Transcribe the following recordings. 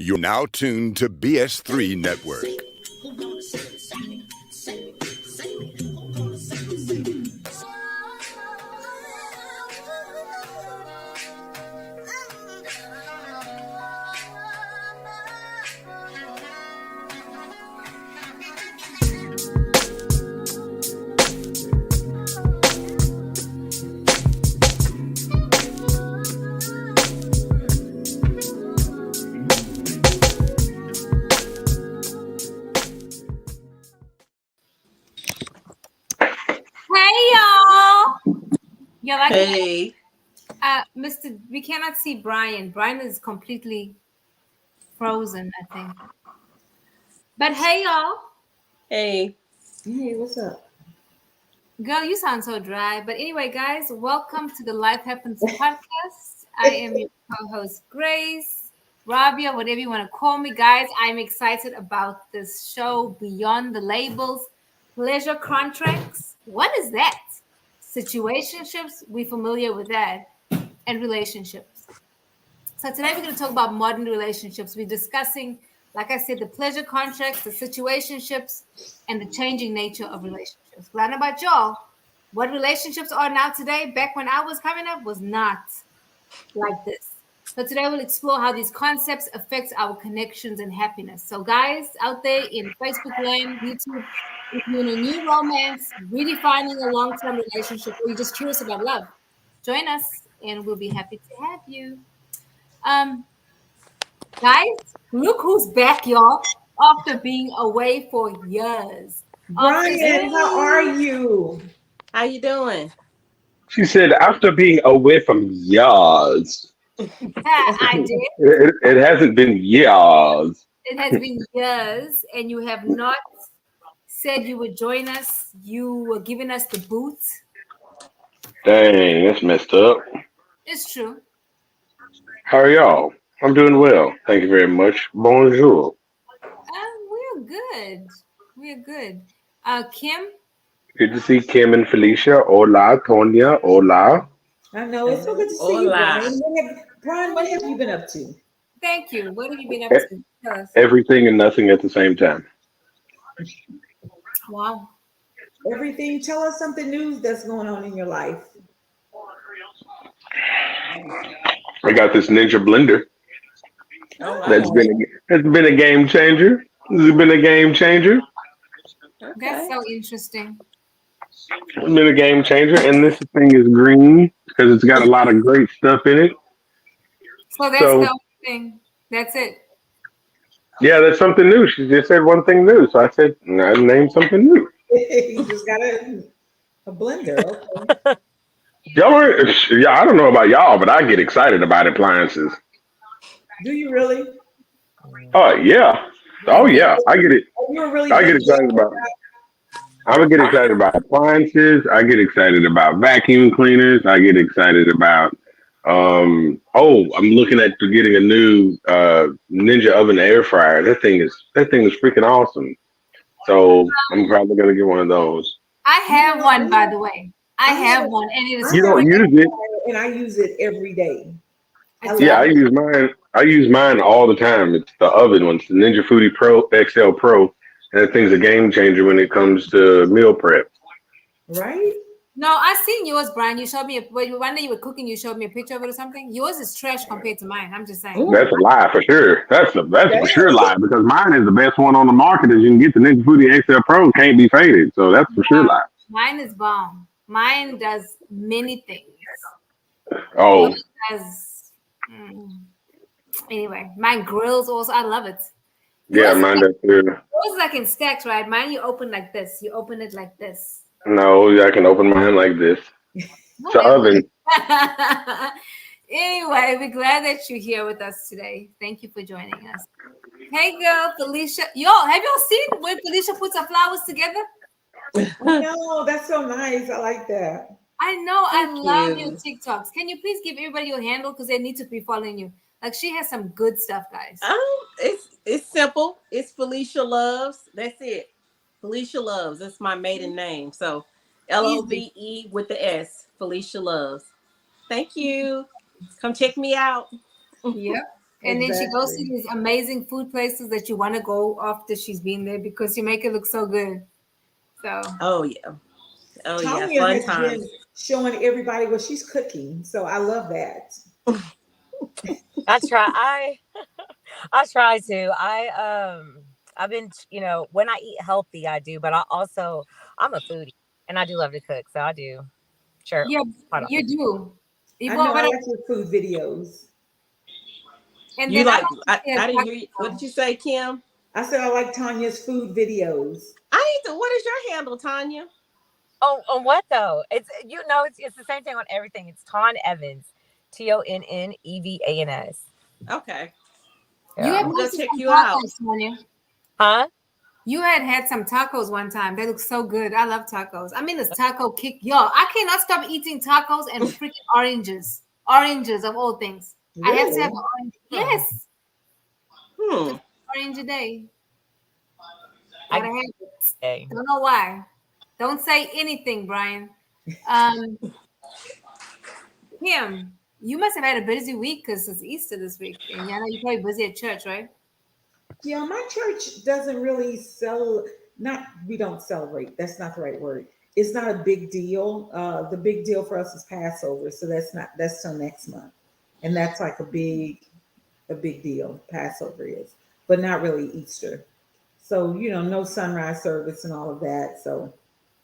You're now tuned to BS3 Network. Yeah, like hey, Mr. We cannot see Brian. Brian is completely frozen, I think. But hey, y'all. hey, Hey, what's up? Girl, you sound so dry. But anyway, guys, welcome to the Life Happens podcast. I am your co-host, Grace, Rabia, whatever you want to call me. Guys, I'm excited about this show, Beyond the Labels, Pleasure Contracts. What is that? Situationships, we familiar with that, and relationships. So today we're going to talk about modern relationships. We're discussing, like I said, the pleasure contracts, the situationships, and the changing nature of relationships. But I don't know about y'all. What relationships are now today, back when I was coming up, was not like this. So today we'll explore how these concepts affect our connections and happiness. So guys out there in Facebook land, YouTube, if you're in a new romance, redefining a long-term relationship, or you're just curious about love, join us and we'll be happy to have you. Guys, look who's back, y'all, after being away for years. Brian, how are you? how you doing? She said, after being away from years, I did. it hasn't been years. It has been years, and you have not said you would join us. You were giving us the boot. Dang, that's messed up. It's true. How are y'all? I'm doing well. Thank you very much. Bonjour. We're good. We're good. Kim, Good to see Kim and Felicia. Hola, Tonya. Hola. I know it's so good to see you, Hola. Brian, what have you been up to? thank you. What have you been up E- to? Tell us. Everything and nothing at the same time. Wow. Everything. Tell us something new that's going on in your life. I got this Ninja blender. Oh That's wow. been a game changer. This has been a game changer. That's Okay. so interesting. It's been a game changer. And this thing is green because it's got a lot of great stuff in it. So that's the So only thing. That's it. yeah, that's something new. She just said one thing new. So I said, I named something new. You just got a blender. Okay. Y'all are, yeah, I don't know about y'all, but I get excited about appliances. Do you really? Oh yeah. Like Oh big? yeah. You're a really I get big excited about I would get excited about appliances. I get excited about vacuum cleaners. I get excited about I'm looking at getting a new Ninja oven air fryer. That thing is freaking awesome. So I'm probably gonna get one of those. I You have know, one, by the way. I I have have one, and it is I You have don't an freaking. use air it. fryer and I use it every day. I It's Yeah, love I it. use mine. I use mine all the time. It's the oven one. It's the Ninja Foodie Pro XL Pro, and that thing's a game changer when it comes to meal prep. Right? No, I seen yours, Brian. You showed me one day you were cooking. You showed me a picture of it or something. Yours is trash compared to mine. I'm just saying. Oh, That's a lie for sure. That's that for sure is. lie because mine is the best one on the market. As you can get the Ninja Foodie XL Pro, can't be faded. So that's for sure lie. Mine is bomb. Mine does many things. Yours Oh does. mm, Anyway, mine grills also. I love it. yeah, Yours, mine does too. yours is like in stacks, right? Mine you open like this. You open it like this. No, I can open mine like this. It's an Whatever. oven. Anyway, we're glad that you're here with us today. Thank you for joining us. Hey, girl, Felicia. Yo, have y'all seen when Felicia puts her flowers together? I know. That's so nice. I like that. I know. I Thank love your you. TikToks. Can you please give everybody your handle because they need to be following you? Like she has some good stuff, guys. It's simple. It's Felicia Loves. That's it. Felicia Loves. That's my maiden name. So Easy. LOVE with the S. Felicia Loves. Thank you. Come check me out. Yep. And then she goes to Exactly. these amazing food places that you want to go after she's been there because you make it look so good. So Oh yeah. Oh yeah. Tanya Fun has times. been showing everybody what she's cooking, so I love that. I try. I try to. I've been, when I eat healthy, I do, but I'm a foodie and I do love to cook. So I do. Sure. yeah, Quite you often. do. I But know I like your food videos. and You then I like? like to see a I didn't hear you. What did taco. you say, Kim? I said I like Tanya's food videos. I need to. What is your handle, Tanya? On what though? It's the same thing on everything. It's Ton Evans, TonNEVANS. Okay, You Yeah. had I'm gonna go posted check some you out. tacos, Sonia. Huh? You had some tacos one time. They look so good. I love tacos. I'm in this taco kick. Yo, I cannot stop eating tacos and freaking oranges. Oranges of all things. I have to have Really? an orange. Hmm. Yes. Hmm. Orange a day. I Gotta get have it. it. Don't know why. Don't say anything, Brian. Um, Kim, you must have had a busy week because it's Easter this week. And I know you're probably busy at church, right? Yeah, my church doesn't really not we don't celebrate. That's not the right word. It's not a big deal. The big deal for us is Passover, so that's till next month. And that's like a big deal. Passover is, but not really Easter. So, no sunrise service and all of that. So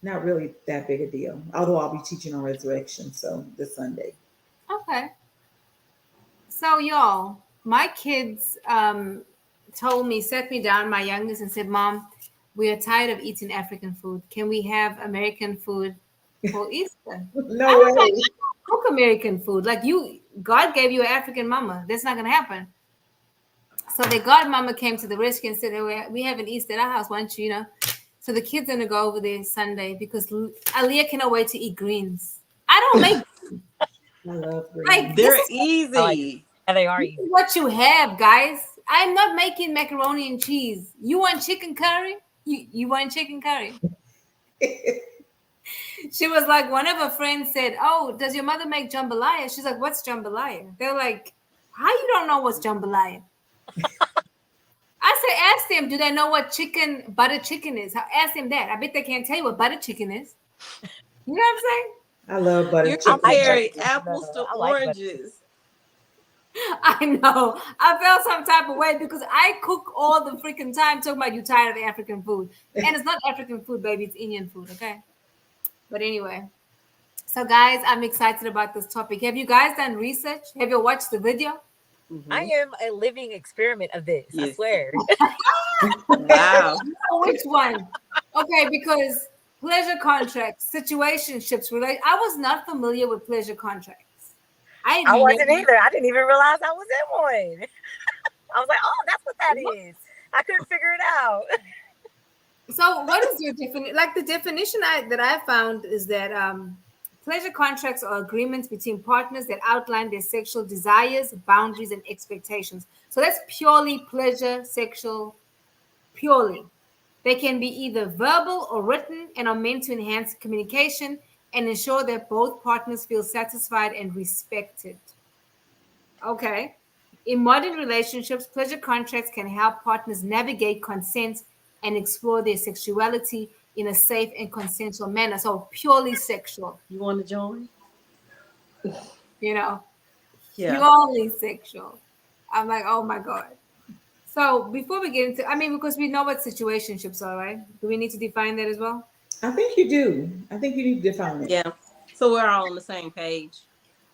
not really that big a deal. Although I'll be teaching on resurrection, so this Sunday. Okay. So, y'all, my kids told me, set me down, my youngest, and said, Mom, we are tired of eating African food. Can we have American food for Easter? I No was like, way. I don't cook American food. Like God gave you an African mama. That's not gonna happen. So the godmama came to the rescue and said, hey, we have an Easter at our house. Why don't you? So the kids are gonna go over there Sunday because Aaliyah cannot wait to eat greens. I don't make I love like green. They're easy. And they are this easy. is what you have, guys. I'm not making macaroni and cheese. You want chicken curry? You want chicken curry? She was like, one of her friends said, "Oh, does your mother make jambalaya?" She's like, "What's jambalaya?" They're like, "How you don't know what's jambalaya?" I said, "Ask them. Do they know what butter chicken is? Ask them that. I bet they can't tell you what butter chicken is." You know what I'm saying? I love butter You're I like chicken. butter comparing chicken apples though. to I like butter. oranges. I know. I felt some type of way because I cook all the freaking time talking about you tired of African food. And it's not African food, baby. It's Indian food, okay? But anyway. So, guys, I'm excited about this topic. Have you guys done research? Have you watched the video? I Hmm. am a living experiment of this. I Yes. swear. Wow. Which one? Okay, because pleasure contracts, situationships, I was not familiar with pleasure contracts. I I never. wasn't either. I didn't even realize I was in one. I was like, oh, that's what that is. I couldn't figure it out. So, what is your definition? Like the definition that I found is that pleasure contracts are agreements between partners that outline their sexual desires, boundaries, and expectations. So that's purely pleasure, sexual, purely. They can be either verbal or written and are meant to enhance communication and ensure that both partners feel satisfied and respected. Okay. In modern relationships, pleasure contracts can help partners navigate consent and explore their sexuality in a safe and consensual manner. So purely sexual, You want to join? you know, Yeah. purely sexual. I'm like, oh my God. So before we get into, I mean, because we know what situationships are, right? Do we need to define that as well? I think you do. I think you need to define it. Yeah. So we're all on the same page.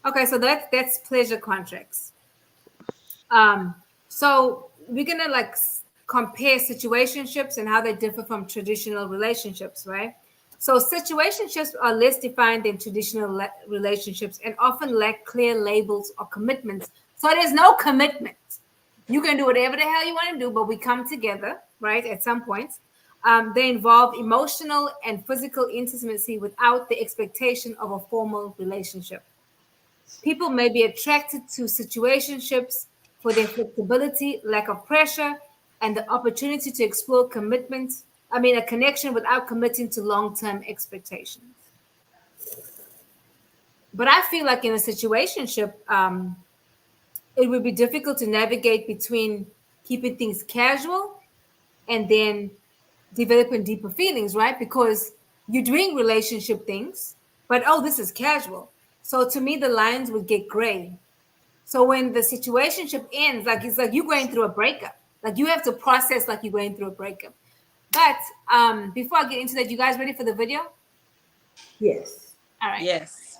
Okay, so that's pleasure contracts. So we're gonna compare situationships and how they differ from traditional relationships, right? So situationships are less defined than traditional relationships and often lack clear labels or commitments. So there's no commitment. You can do whatever the hell you want to do, but we come together, right? At some point, they involve emotional and physical intimacy without the expectation of a formal relationship. People may be attracted to situationships for their flexibility, lack of pressure, and the opportunity to explore a connection without committing to long term expectations. But I feel like in a situationship, it would be difficult to navigate between keeping things casual and then developing deeper feelings, right? Because you're doing relationship things, but oh, this is casual. So to me, the lines would get gray. So when the situationship ends, like it's like you're going through a breakup. Like you have to process like you're going through a breakup. But before I get into that, you guys ready for the video? Yes. All right. Yes.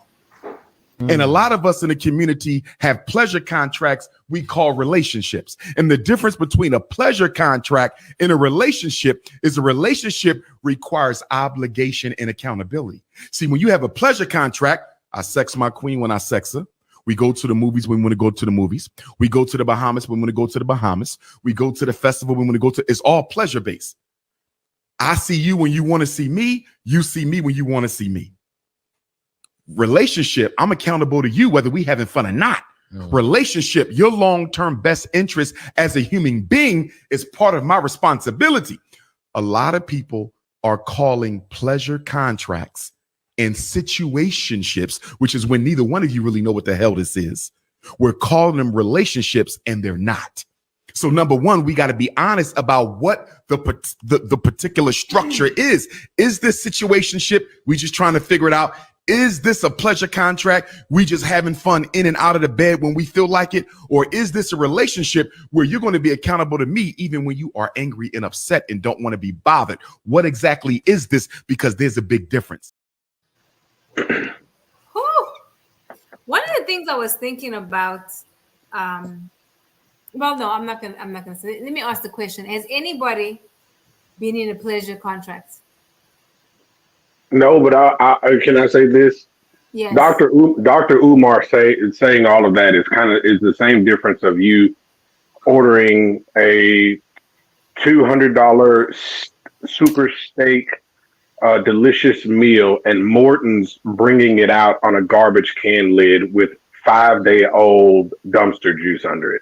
And a lot of us in the community have pleasure contracts we call relationships. And the difference between a pleasure contract and a relationship is a relationship requires obligation and accountability. See, when you have a pleasure contract, I sex my queen when I sex her. We go to the movies when we want to go to the movies. We go to the Bahamas when we want to go to the Bahamas. We go to the festival when we want to go to. It's all pleasure based. I see you when you want to see me. You see me when you want to see me. Relationship, I'm accountable to you whether we having fun or not. Relationship, your long-term best interest as a human being is part of my responsibility. A lot of people are calling pleasure contracts and situationships, which is when neither one of you really know what the hell this is. We're calling them relationships and they're not. So number one, we got to be honest about what the particular structure is. Is this situationship? We just trying to figure it out. Is this a pleasure contract? We just having fun in and out of the bed when we feel like it? Or is this a relationship where you're going to be accountable to me even when you are angry and upset and don't want to be bothered? What exactly is this? Because there's a big difference. Whew. One of the things I was thinking about, well, no, I'm not gonna say. Let me ask the question: has anybody been in a pleasure contract? No, but I can I say this? Yes. Dr. Umar saying all of that is the same difference of you ordering a $200 super steak, delicious meal, and Morton's bringing it out on a garbage can lid with 5-day-old dumpster juice under it.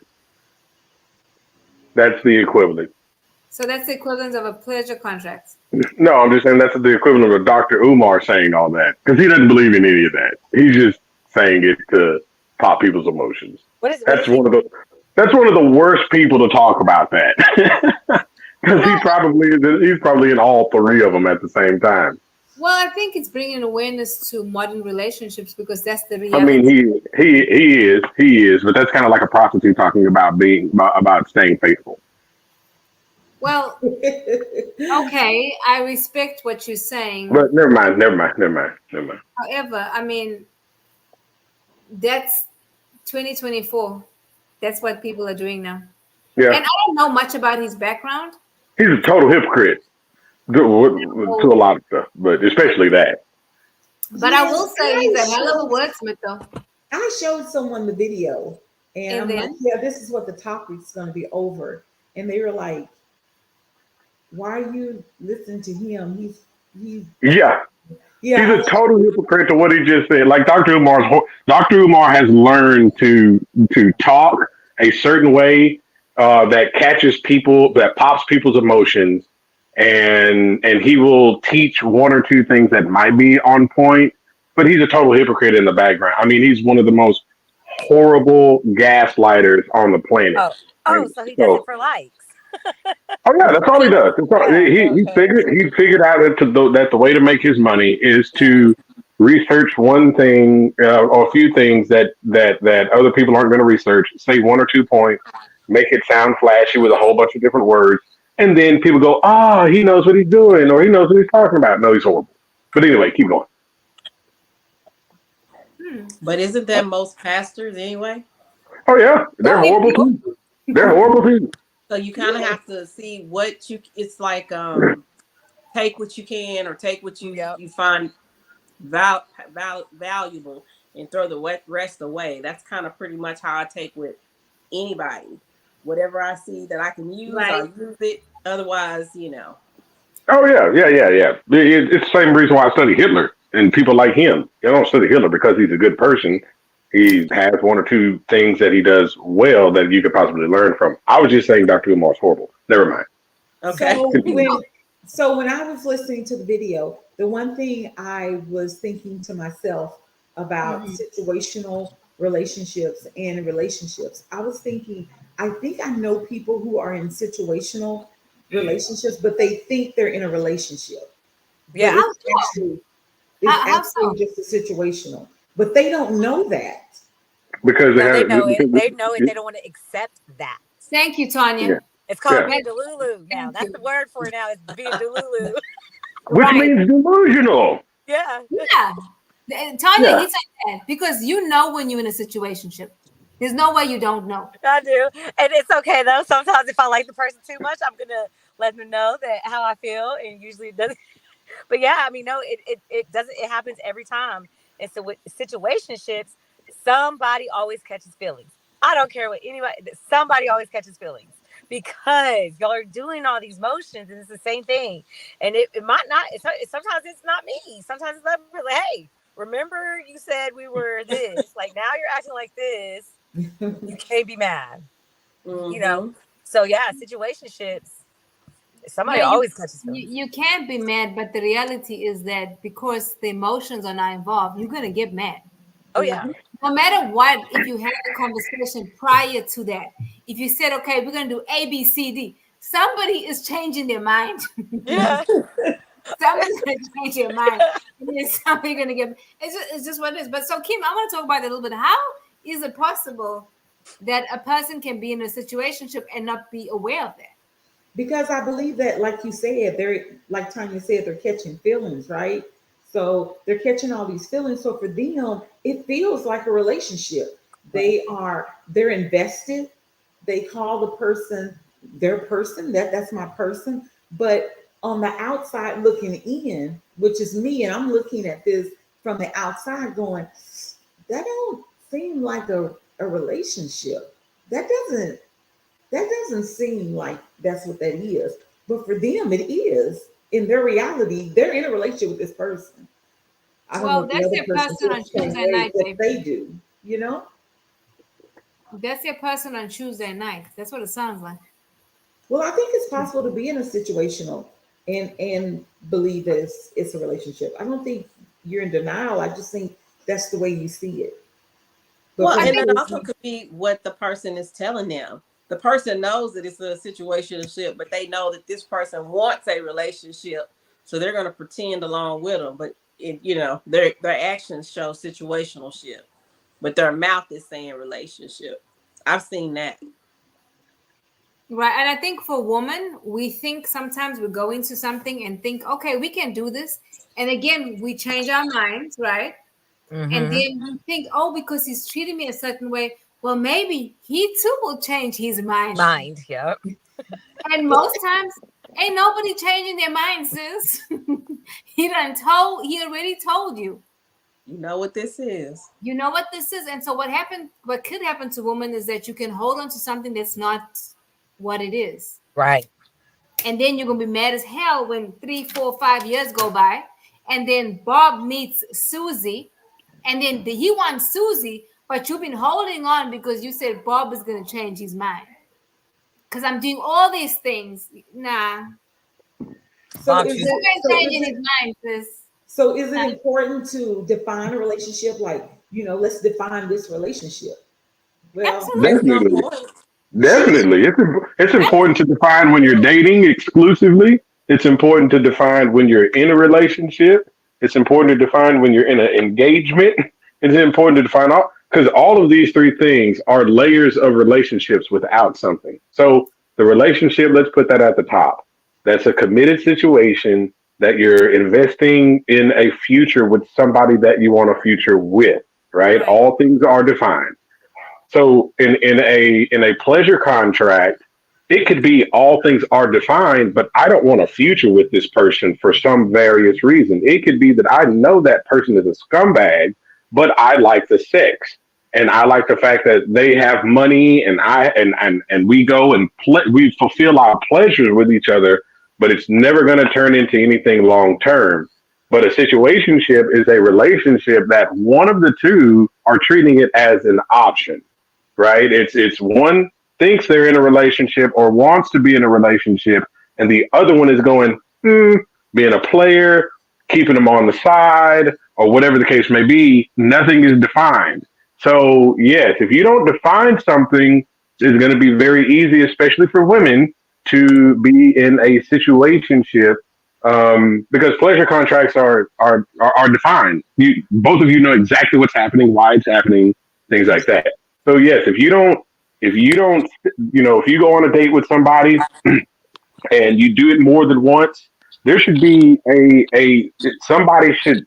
That's the equivalent. So that's the equivalent of a pleasure contract. No, I'm just saying that's the equivalent of Dr. Umar saying all that because he doesn't believe in any of that. He's just saying it to pop people's emotions. That's one of the worst people to talk about that because he's probably in all three of them at the same time. Well, I think it's bringing awareness to modern relationships because that's the reality. I mean, he is, but that's kind of like a prostitute talking about about staying faithful. Well, okay, I respect what you're saying. But never mind. However, I mean, that's 2024. That's what people are doing now. Yeah. And I don't know much about his background. He's a total hypocrite to a lot of stuff, but especially that. But I will say he's a hell of a wordsmith, though. I showed someone the video, and I'm then? like, yeah, this is what the topic's going to be over. And they were like, why are you listening to him? He's Yeah. He's a total hypocrite to what he just said. Like Dr. Umar has learned to talk a certain way that catches people, that pops people's emotions, and he will teach one or two things that might be on point, but he's a total hypocrite in the background. I mean, he's one of the most horrible gaslighters on the planet. So he does it for likes. Oh yeah, that's all he does. He figured out that the way to make his money is to research one thing or a few things that other people aren't going to research. Say one or 2 points, make it sound flashy with a whole bunch of different words, and then people go, "Oh, he knows what he's doing, or he knows what he's talking about." No, he's horrible. But anyway, keep going. But isn't that most pastors anyway? Oh yeah, they're horrible too. They're horrible too. So you kind of have to see what it's like, take what you can or take what you find valuable and throw the rest away. That's kind of pretty much how I take with anybody. Whatever I see that I can use, I'll use it. Otherwise, Oh yeah. It's the same reason why I study Hitler and people like him. They don't study Hitler because he's a good person. He has one or two things that he does well that you could possibly learn from. I was just saying Dr. Umar's horrible. Never mind. Okay. So when I was listening to the video, the one thing I was thinking to myself about situational relationships and relationships, I was thinking, I think I know people who are in situational relationships, but they think they're in a relationship, but Yeah. How it's so? actually it's How actually so? just a situational, but they don't know that. because they No, they have know it. because They know it. They don't want to accept that. Thank you, yeah, Tanya. It's called yeah, being delulu now. Thank That's you. the word for it now. It's being delulu. which Right. means delusional. Yeah. Yeah. Tanya, Yeah, he said that because you know when you're in a situationship. There's no way you don't know. I do. And it's okay though. Sometimes if I like the person too much, I'm gonna let them know that how I feel. And usually it doesn't. But yeah, I mean, no, it doesn't. It happens every time. And so with situationships, somebody always catches feelings. I don't care what anybody. Somebody always catches feelings because y'all are doing all these motions, and it's the same thing. And it might not. Sometimes it's not me. Sometimes it's like, hey, remember you said we were this. Like now you're acting like this. You can't be mad. You know. Mm-hmm. So yeah, situationships. Somebody Yeah, you, always catches you feelings. you can't be mad, but the reality is that because the emotions are not involved, you're gonna get mad. Oh yeah. No matter what, if you had a conversation prior to that, if you said, okay, we're gonna do A, B, C, D, somebody is changing their mind. Yeah. Somebody's gonna change their mind. And then somebody gonna get it's just what it is. But so Kim, I want to talk about it a little bit. How is it possible that a person can be in a situationship and not be aware of that? Because I believe that, like you said, they're like Tanya said, they're catching feelings, right? So they're catching all these feelings. So for them, it feels like a relationship. Right. They're invested. They call the person their person. That's my person. But on the outside looking in, which is me, and I'm looking at this from the outside, going, that don't seem like a relationship. That doesn't that doesn't seem like that's what that is. But for them, it is. In their reality, they're in a relationship with this person. I don't know Well, if the that's other their person person on feels the same Tuesday way, night, but baby. they do, you know? That's their person on Tuesday night. That's what it sounds like. Well, I think it's possible to be in a situational and believe that it's a relationship. I don't think you're in denial. I just think that's the way you see it. But Well, for I and think it me, also could be what the person is telling them. The person knows that it's a situationship, but they know that this person wants a relationship, so they're going to pretend along with them. But their actions show situationship, but their mouth is saying relationship. I've seen that. right. And I think for women, we think sometimes we go into something and think, okay, we can do this. And again, we change our minds, right? And Mm-hmm. then we think, oh, because he's treating me a certain way, well, maybe he too will change his mind. Mind. Yep. And most times, ain't nobody changing their mind, sis. He already told you. You know what this is. You know what this is. And so what could happen to women is that you can hold on to something that's not what it is. Right. And then you're gonna be mad as hell when 3, 4, 5 years go by. And then Bob meets Susie, and then he wants Susie, but you've been holding on because you said Bob is gonna change his mind. Because I'm doing all these things. Nah. so Bob is chooses. Bob it ain't so is changing it his mind, sis. so is it Nah. important to define a relationship? Like, let's define this relationship. Well, Absolutely. At some definitely. point, Definitely. It's important to define when you're dating exclusively. It's important to define when you're in a relationship. It's important to define when you're in an engagement. It's important to define because all of these three things are layers of relationships without something. So the relationship, let's put that at the top. That's a committed situation that you're investing in a future with somebody that you want a future with, right? Right. All things are defined. So in a pleasure contract, it could be all things are defined, but I don't want a future with this person for some various reason. It could be that I know that person is a scumbag, but I like the sex. And I like the fact that they have money and and we go and we fulfill our pleasures with each other, but it's never going to turn into anything long term. But a situationship is a relationship that one of the two are treating it as an option, right? It's one thinks they're in a relationship or wants to be in a relationship, and the other one is going, being a player, keeping them on the side, or whatever the case may be. Nothing is defined. So yes, if you don't define something, it's going to be very easy, especially for women, to be in a situationship, because pleasure contracts are defined. You both of you know exactly what's happening, why it's happening, things like that. So yes, if you don't, if you go on a date with somebody and you do it more than once, there should be a somebody should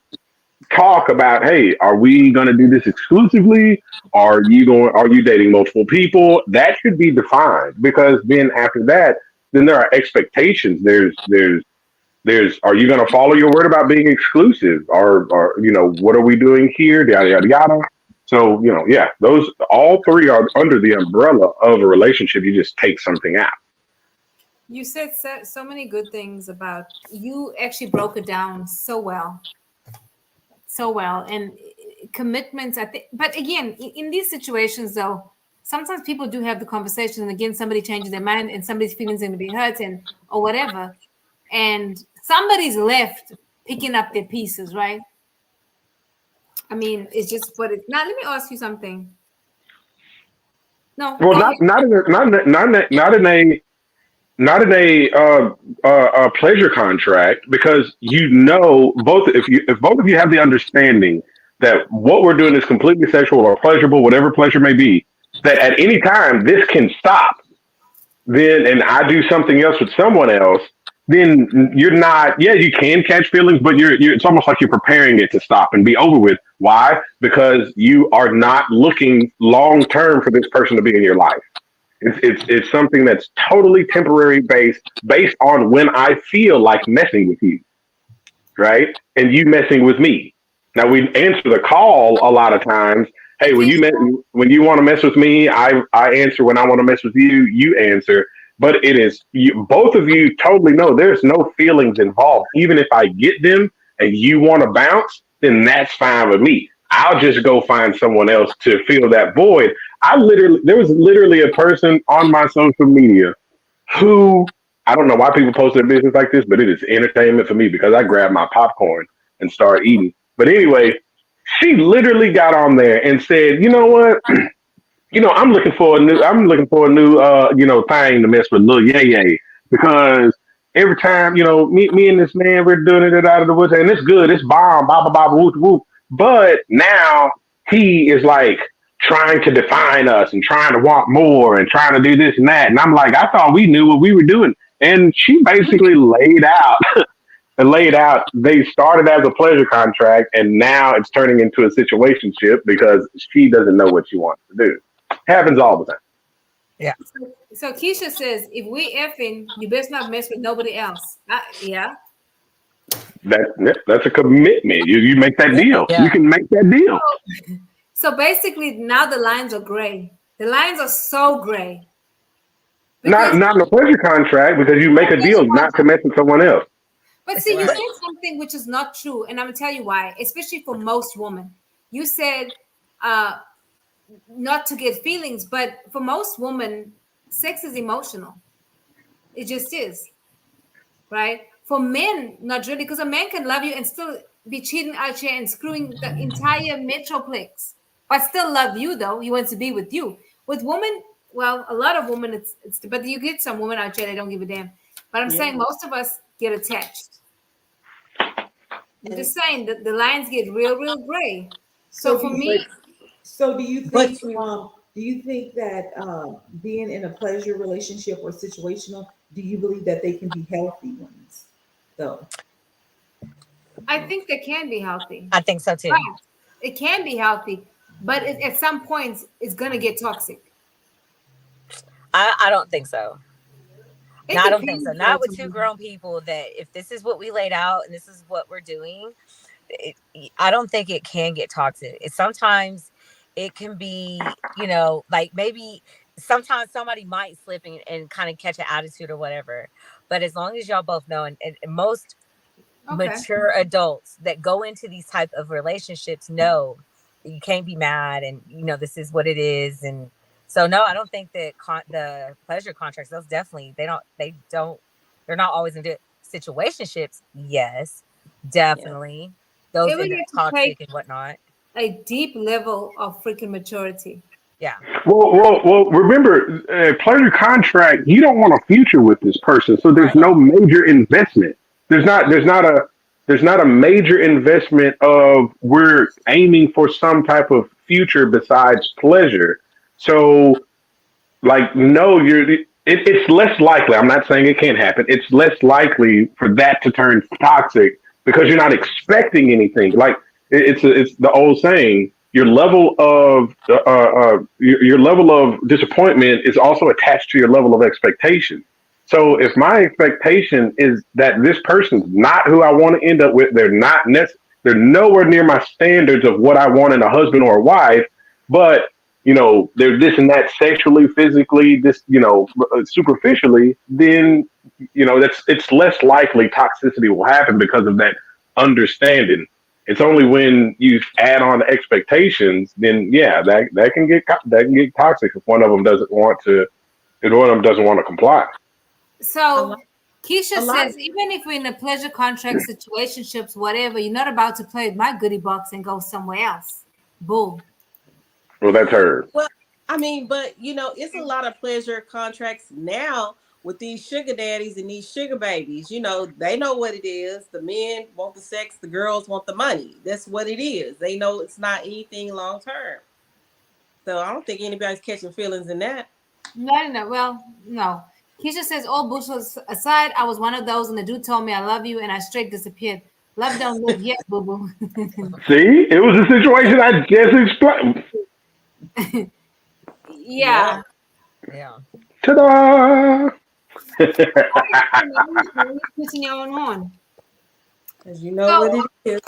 talk about, hey, are we going to do this exclusively? Are you dating multiple people? That should be defined, because then after that, then there are expectations. There's are you going to follow your word about being exclusive, or what are we doing here, yada yada yada. So yeah, those all three are under the umbrella of a relationship. You just take something out. You said so many good things about, you actually broke it down so well. So well. And commitments, I think, but again, in these situations though, sometimes people do have the conversation, and again, somebody changes their mind and somebody's feelings are going to be hurt, and or whatever, and somebody's left picking up their pieces, right? I mean, it's just what it now. Let me ask you something. No, Well, go ahead. not in a pleasure contract, because both, if both of you have the understanding that what we're doing is completely sexual or pleasurable, whatever pleasure may be, that at any time this can stop, then, and I do something else with someone else, then you're not, yeah, you can catch feelings, but it's almost like you're preparing it to stop and be over with. Why? Because you are not looking long term for this person to be in your life. It's something that's totally temporary, based on when I feel like messing with you, right? And you messing with me. Now we answer the call a lot of times. Hey, when you want to mess with me, I answer. When I want to mess with you, you answer. But it is both of you totally know there's no feelings involved. Even if I get them and you want to bounce, then that's fine with me. I'll just go find someone else to fill that void. There was literally a person on my social media who, I don't know why people post their business like this, but it is entertainment for me, because I grab my popcorn and start eating. But anyway, she literally got on there and said, you know what? I'm looking for a new thing to mess with Lil Yay Yay, because every time, me and this man, we're doing it out of the woods, and it's good, it's bomb, blah blah blah, whoop whoop. But now he is like trying to define us and trying to want more and trying to do this and that. And I'm like, I thought we knew what we were doing. And she basically laid out, they started as a pleasure contract, and now it's turning into a situationship because she doesn't know what she wants to do. Happens all the time. Yeah. So Keisha says, if we effing, you best not mess with nobody else. Yeah. That's a commitment. You make that deal. Yeah. You can make that deal. So basically, now the lines are gray. The lines are so gray. Not in a pleasure contract, because you make a deal not to mess with someone else. But see, you said something which is not true, and I'm gonna tell you why. Especially for most women, you said not to get feelings, but for most women, sex is emotional. It just is, right? For men, not really, because a man can love you and still be cheating out here and screwing the entire metroplex, but still love you though. He wants to be with you. With women, well, a lot of women, it's but you get some women out here that don't give a damn. But I'm saying most of us get attached. I'm just saying that the lines get real, real gray. So for me, so do you think that being in a pleasure relationship or situational, do you believe that they can be healthy ones though? I think they can be healthy. I think so too. Right. It can be healthy, but at some points it's gonna get toxic. I don't think so. It No, I don't think depends, so. Not with though, to two me. grown people, that if this is what we laid out and this is what we're doing, I don't think it can get toxic. Sometimes it can be, like maybe sometimes somebody might slip and kind of catch an attitude or whatever. But as long as y'all both know, and most Okay. mature adults that go into these type of relationships know that you can't be mad, and this is what it is. And so no, I don't think that the pleasure contracts, those definitely they're not always gonna do it. Situationships, yes, definitely. Those It would end up have to toxic take and whatnot. a deep level of freaking maturity. Yeah. Well. Remember, pleasure contract. You don't want a future with this person, so there's Right. no major investment. There's not a major investment of we're aiming for some type of future besides pleasure. So, like, no, it's less likely. I'm not saying it can't happen. It's less likely for that to turn toxic because you're not expecting anything. Like it's the old saying. Your level of disappointment is also attached to your level of expectation. So if my expectation is that this person's not who I want to end up with, they're nowhere near my standards of what I want in a husband or a wife, but they're this and that sexually, physically, superficially, then it's less likely toxicity will happen because of that understanding. It's only when you add on the expectations, then yeah, that can get toxic if one of them doesn't want to, if one of them doesn't want to comply. So Keisha a lot. says, even if we're in a pleasure contract, situationships, whatever, you're not about to play with my goodie box and go somewhere else. Boom. Well, that's her. Well, I mean, but it's a lot of pleasure contracts now with these sugar daddies and these sugar babies. They know what it is. The men want the sex, the girls want the money. That's what it is. They know it's not anything long term. So I don't think anybody's catching feelings in that. No. Well, no. Keisha says, all bullshit aside, I was one of those, and the dude told me I love you, and I straight disappeared. Love don't live yet, boo boo. See, it was a situation I just explained. Yeah. Yeah. Ta-da! Putting your own horn. Because you know what it is.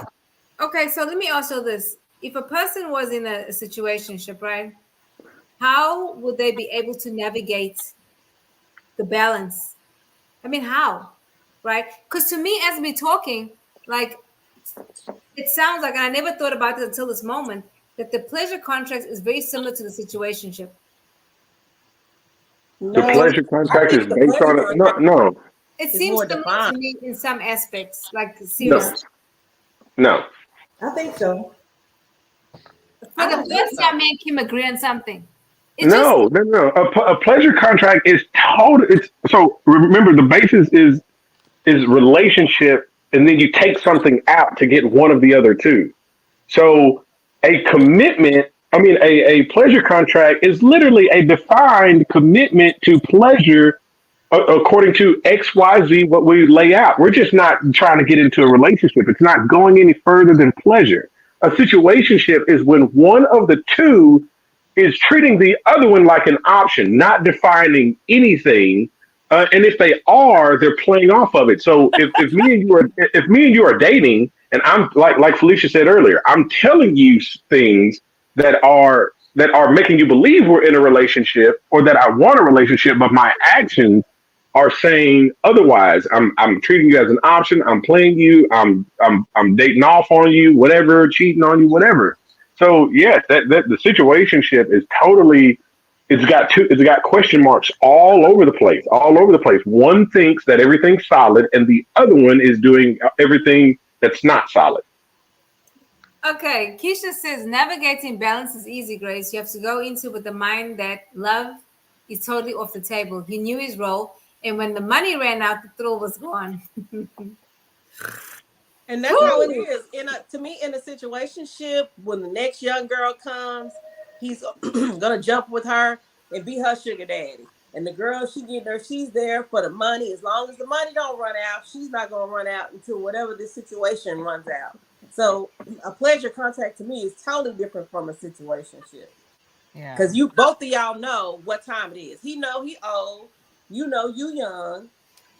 Okay, so let me ask you this. If a person was in a situationship, right, how would they be able to navigate the balance? I mean, how? Right? Because to me, as me talking, like, it sounds like, and I never thought about it until this moment, that the pleasure contract is very similar to the situationship. The No, pleasure contract I is think the based on pleasure it. No, contract no, It is seems more similar to defined. me in some aspects, like no, seriously. no. I think so. For I the don't think first so. time, me and Kim agree on something. It just No. A pleasure contract is total. It's so remember the basis is relationship, and then you take something out to get one of the other two. So a commitment. I mean, a pleasure contract is literally a defined commitment to pleasure according to XYZ, what we lay out. We're just not trying to get into a relationship. It's not going any further than pleasure. A situationship is when one of the two is treating the other one like an option, not defining anything. And if they are, they're playing off of it. So if me and you are dating, and I'm like Felicia said earlier, I'm telling you things that are making you believe we're in a relationship or that I want a relationship, but my actions are saying otherwise. I'm treating you as an option. I'm playing you. I'm dating off on you, whatever, cheating on you, whatever. So yes, that the situationship is totally. It's got question marks all over the place. All over the place. One thinks that everything's solid, and the other one is doing everything that's not solid. okay. Keisha says navigating balance is easy, Grace. You have to go into with the mind that love is totally off the table. He knew his role, and when the money ran out, the thrill was gone. And that's how it is. To me, in a situationship, when the next young girl comes, he's gonna jump with her and be her sugar daddy. And the girl, she's there for the money. As long as the money don't run out, she's not gonna run out until whatever this situation runs out. So a pleasure contract to me is totally different from a situationship. Yeah. Because you both of y'all know what time it is. He know he old, you young.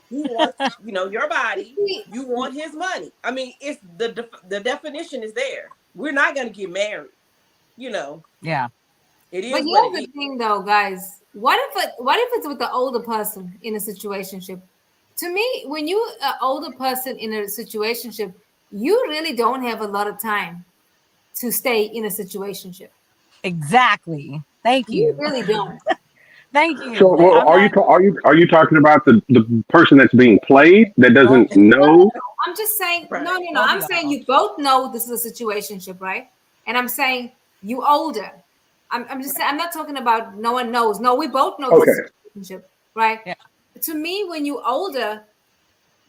He wants, your body. You want his money. I mean, it's the definition is there. We're not going to get married. Yeah. It But is what here's it the is. thing, though, guys. What if it's with the older person in a situationship? To me, when you an older person in a situationship, you really don't have a lot of time to stay in a situationship. Exactly. Thank You you. really don't. Thank you. So, Like, well, I'm not. are you talking about the person that's being played that Oh, doesn't No, know? I'm just saying. Right. No. both of I'm saying y'all. you both know this is a situationship, right? and I'm saying you older. I'm just saying, I'm not talking about no one knows. No, we both know this Okay. is a relationship, right? Yeah. To me, when you older,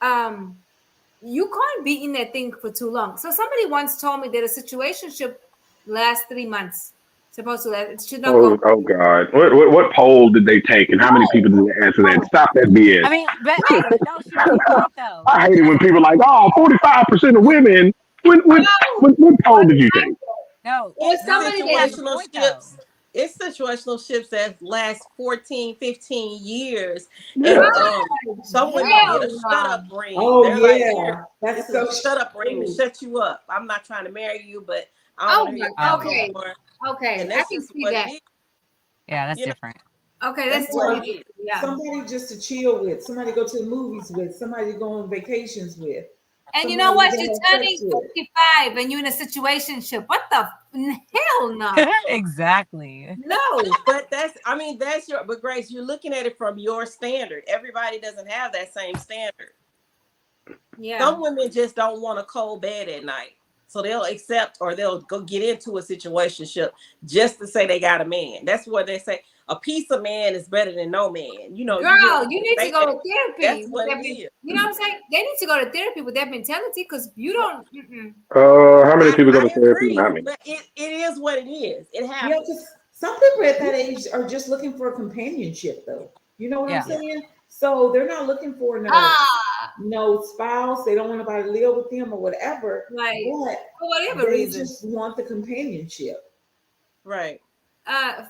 um, you can't be in that thing for too long. So somebody once told me that a situationship lasts 3 months. Supposed to last. It should not go. Oh God. What poll did they take, and how many people did they answer that? No. Stop that BS. I mean, but hey, no, she's on point though. I hate it when people are like, oh, 45% of women. What poll did you take? No, was It's no, somebody she has a that situational point though. ships. It's situational ships that last 14, 15 years. Yeah. And some women get a hell shut no. up ring. Oh They're like, here, yeah, this that's is so a shut up ring to true. shut you up. I'm not trying to marry you, but I don't Oh want to hear your my. mouth Oh no yeah, Okay. more. Okay. And I that's can just see what that. it is. yeah, that's You know, different. Okay, that's that's what totally it is. yeah. Somebody just to chill with, somebody to go to the movies with, somebody to go on vacations with, And you know somebody what? to You're have sex turning with. 55 and you're in a situationship. What the hell no? Exactly. No. But I mean, that's but Grace, you're looking at it from your standard. Everybody doesn't have that same standard. Yeah. Some women just don't want a cold bed at night. So they'll accept or they'll go get into a situationship just to say they got a man. That's what they say. A piece of man is better than no man. You know, you hear Girl, women you need to say go that. to therapy That's with what that. it is. You know what I'm saying? They need to go to therapy with that mentality because you Right. don't. Mm-mm. How many people go to I therapy? agree, Not me. but it is what it is. It Yeah, happens. because some people at that age are just looking for a companionship, though. You know what I'm Yeah. Yeah. saying? So they're not looking for Ah, no spouse. They don't want nobody to live with them or whatever. right. But For whatever they reason. just want the companionship. Right. Uh,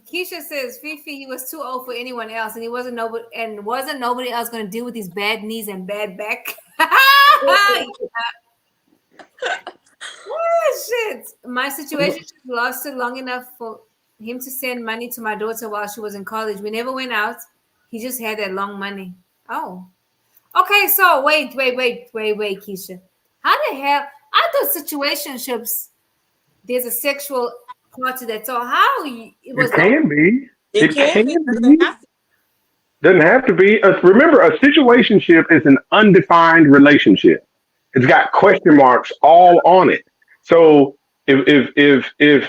Keisha says Fifi he was too old for anyone else, and he wasn't nobody else going to deal with his bad knees and bad back. Oh, shit. My situation lasted long enough for him to send money to my daughter while she was in college. We never went out. He just had that long money. Oh. Okay, so wait, Keisha. How the hell? I thought situationships, there's a sexual part to that. So it It was like, can be. It It can can be, doesn't be. have to. Doesn't have to be. Remember, a situationship is an undefined relationship. It's got question marks all on it. So if if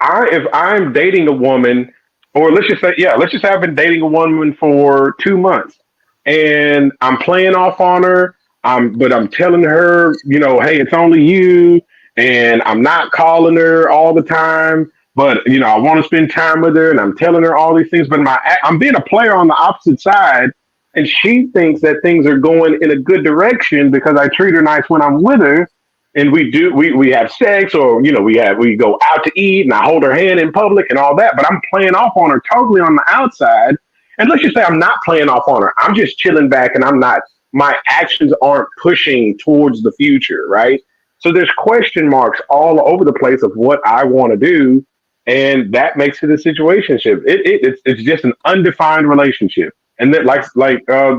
I'm dating a woman, or let's just say I've been dating a woman for 2 months, and I'm playing off on her. But I'm telling her, hey, it's only you, and I'm not calling her all the time. But I want to spend time with her, and I'm telling her all these things. But I'm being a player on the opposite side, and she thinks that things are going in a good direction because I treat her nice when I'm with her, and we have sex, or we go out to eat, and I hold her hand in public and all that. But I'm playing off on her totally on the outside, and let's just say I'm not playing off on her. I'm just chilling back, and I'm not. My actions aren't pushing towards the future, right? So there's question marks all over the place of what I want to do, and that makes it a situationship. It's just an undefined relationship, and that like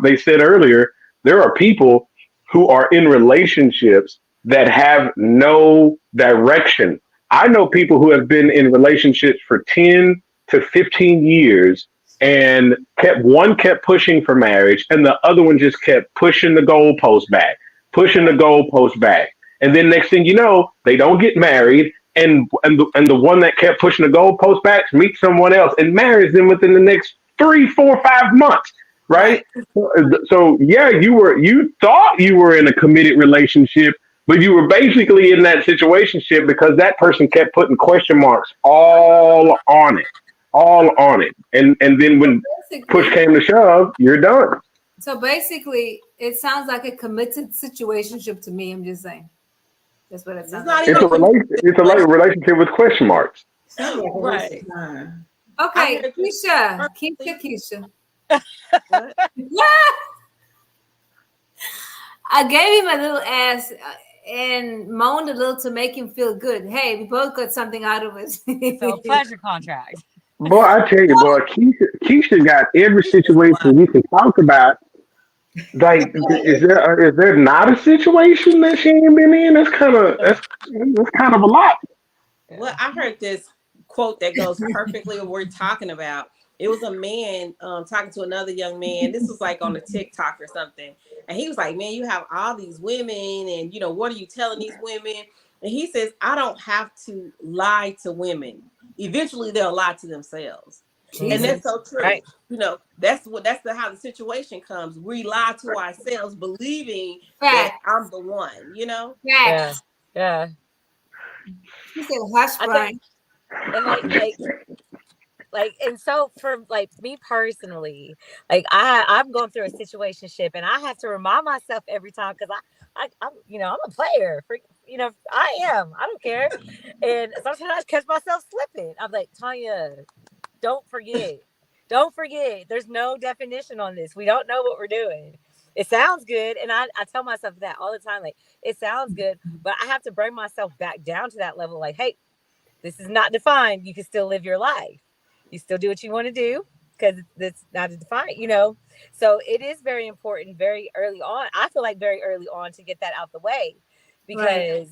they said earlier, there are people who are in relationships that have no direction. I know people who have been in relationships for 10 to 15 years, and kept pushing for marriage, and the other one just kept pushing the goalpost back, pushing the goalpost back, and then next thing you know, they don't get married, and the one that kept pushing the goalpost back meets someone else and marries them within the next 3, 4, 5 months, Right. right? So yeah, you thought you were in a committed relationship, but you were basically in that situationship because that person kept putting question marks all on it, and then when push basically, came to shove, you're done. it sounds like a committed situationship to me. I'm just saying. That's what it It's sounds like. not even a It's a situation. relationship with question marks. Sounds like a waste Right. of time. I Okay, heard this Keisha, perfectly. Keisha. What? I gave him a little ass and moaned a little to make him feel good. Hey, we both got something out of it. So pleasure contract. Boy, I tell you, boy, Keisha got every This is wild. situation we can talk about. Like, is there not a situation that she ain't been in? That's kind of a lot. Well, Yeah. I heard this quote that goes perfectly with what we're talking about. It was a man talking to another young man. This was like on a TikTok or something. And he was like, man, you have all these women, and what are you telling these women? And he says, I don't have to lie to women. Eventually they'll lie to themselves. And that's so true. Right. You know, how the situation comes. We lie to ourselves, believing that Fact. I'm the one, you know? Yeah. Fact. Yeah. She said, hush, I Brian. think, and and so for like me personally, like I'm going through a situationship, and I have to remind myself every time, because I'm I'm a player. I am. I don't care. And sometimes I catch myself slipping. I'm like, Tanya, don't forget. Don't forget. There's no definition on this. We don't know what we're doing. It sounds good. And I tell myself that all the time. Like, it sounds good, but I have to bring myself back down to that level. Like, hey, this is not defined. You can still live your life. You still do what you want to do, because it's not defined, So it is very important very early on. I feel like very early on to get that out the way, because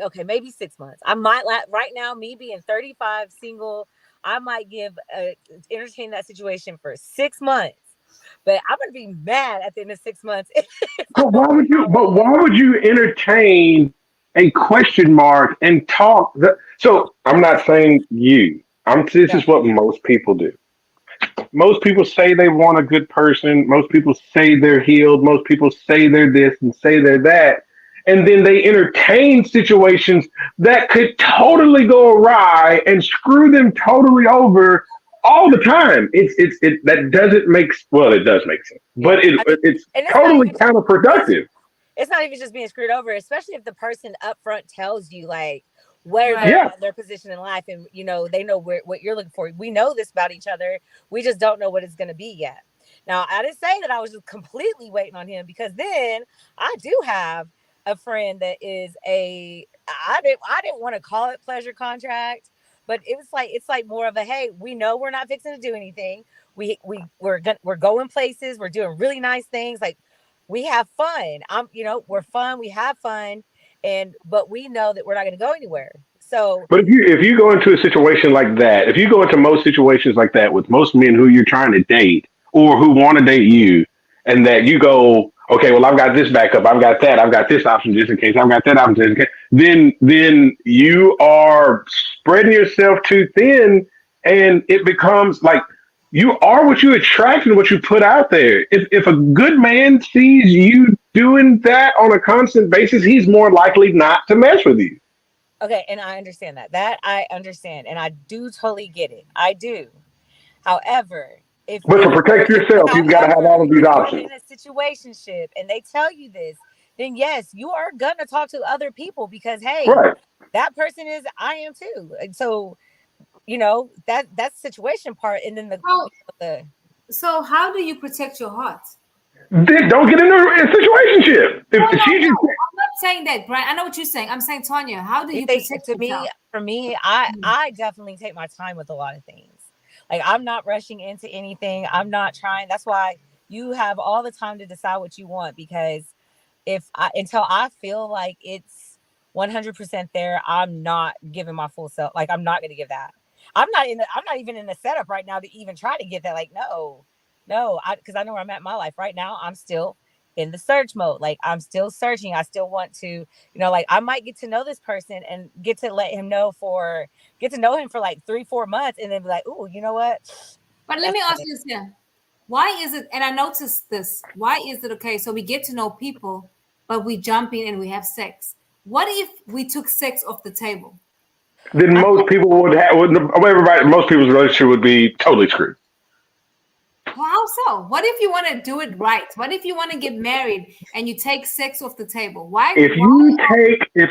okay, maybe 6 months. I might right now, me being 35, single, I might entertain that situation for 6 months. But I'm gonna be mad at the end of 6 months. But why would you entertain a question mark and talk? So I'm not saying you. This Yeah. is what most people do. Most people say they want a good person. Most people say they're healed. Most people say they're this and say they're that. And then they entertain situations that could totally go awry and screw them totally over all the time. That doesn't make, well, it does make sense, but it's and it's not totally even counterproductive. it's not even just being screwed over, especially if the person up front tells you like where Right. they're Yeah. at, their position in life, and they know what you're looking for. We know this about each other. We just don't know what it's going to be yet. Now, I didn't say that I was just completely waiting on him, because then I do have a friend that is I didn't want to call it pleasure contract, but it's like more of a, hey, we know we're not fixing to do anything. We're going places. We're doing really nice things. Like, we have fun. We're fun. We have fun, but we know that we're not going to go anywhere. So But if you go into a situation like that, if you go into most situations like that with most men who you're trying to date or who want to date you, and that you go, okay, well, I've got this backup, I've got that, I've got this option just in case, I've got that option just in case, then you are spreading yourself too thin, and it becomes like you are what you attract and what you put out there. If a good man sees you doing that on a constant basis, he's more likely not to mess with you. okay, and I understand that I understand, and I do totally get it. I do. However, But to protect yourself, you've got to have all of these if you're options. in a situationship and they tell you this, then yes, you are gonna talk to other people, because hey, Right. that person is, I am too. And so, that's the situation part, and then the So how do you protect your heart? Then don't get into a situationship. No, If she just I'm not saying that, Brian. I know what you're saying. I'm saying, Tanya, how do you protect to me, yourself? for me, I definitely take my time with a lot of things. Like, I'm not rushing into anything. I'm not trying. That's why you have all the time to decide what you want, because until I feel like it's 100% there, I'm not giving my full self. Like, I'm not going to give that. I'm not even in the setup right now to even try to get that. Like, no, because I know where I'm at in my life right now. I'm still in the search mode. Like, I'm still searching. I still want to, like, I might get to know this person and get to know him for like 3-4 months, and then be like, oh, you know what? But let me ask you this here. Why is it, and I noticed this, why is it okay? So we get to know people, but we jump in and we have sex. What if we took sex off the table? then most people most people's relationship would be totally screwed. Well, how so? What if you want to do it right? What if you want to get married and you take sex off the table? Why? If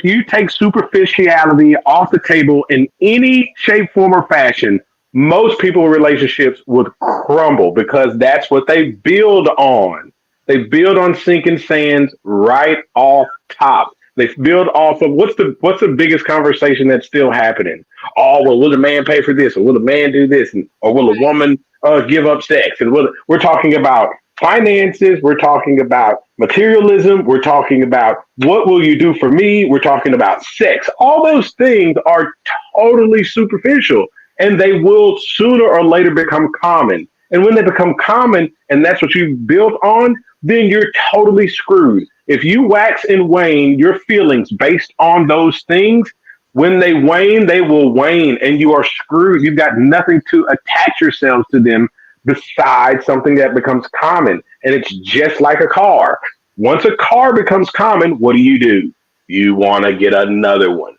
you take superficiality off the table in any shape, form, or fashion, most people's relationships would crumble because that's what they build on. They build on sinking sands right off top. They build off of what's the biggest conversation that's still happening? Oh, well, will the man pay for this, or will the man do this, or will a woman give up sex? And we're talking about finances. We're talking about materialism. We're talking about what will you do for me? We're talking about sex. All those things are totally superficial, and they will sooner or later become common. And when they become common and that's what you've built on, then you're totally screwed. If you wax and wane your feelings based on those things, when they wane, they will wane and you are screwed. You've got nothing to attach yourselves to them besides something that becomes common. And it's just like a car. Once a car becomes common, what do? You want to get another one.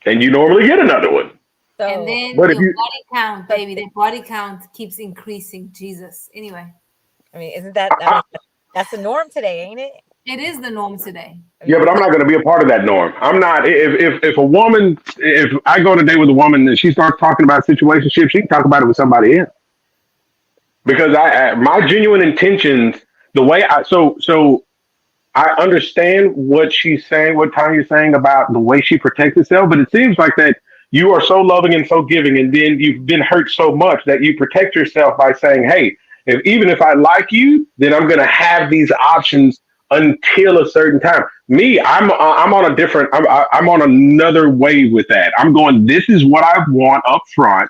And you normally get another one. So, And then But your if you, body count, baby, the body count keeps increasing. Jesus. Anyway, I mean, isn't that, I mean, that's the norm today, ain't it? it is the norm today. I mean, yeah, but I'm not going to be a part of that norm. I'm not. If a woman, if I go on a date with a woman and she starts talking about situationships, she can talk about it with somebody else. Because my genuine intentions, the way so I understand what she's saying, what Tanya's saying about the way she protects herself, but it seems like that you are so loving and so giving, and then you've been hurt so much that you protect yourself by saying, "Hey, even if I like you, then I'm going to have these options until a certain time." Me, I'm on a different, I'm on another wave with that. I'm going, this is what I want up front.